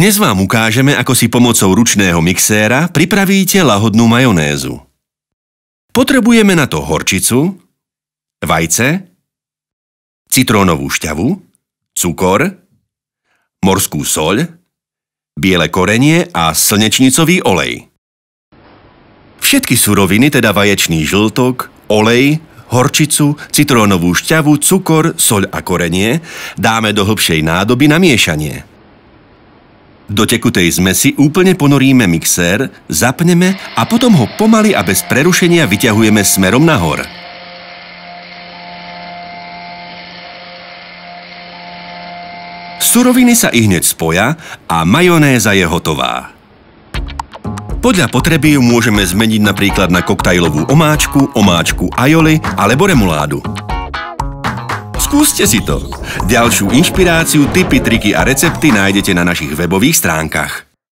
Dnes vám ukážeme, ako si pomocou ručného mixéra pripravíte lahodnú majonézu. Potrebujeme na to horčicu, vajce, citrónovú šťavu, cukor, morskú soľ, biele korenie a slnečnicový olej. Všetky suroviny, teda vaječný žltok, olej, horčicu, citrónovú šťavu, cukor, soľ a korenie, dáme do hlbšej nádoby na miešanie. Do tekutej zmesi úplne ponoríme mixér, zapneme a potom ho pomaly a bez prerušenia vyťahujeme smerom nahor. Suroviny sa ihneď spoja a majonéza je hotová. Podľa potreby ju môžeme zmeniť napríklad na koktajlovú omáčku aioli alebo remuládu. Skúste si to! Ďalšiu inšpiráciu, tipy, triky a recepty nájdete na našich webových stránkach.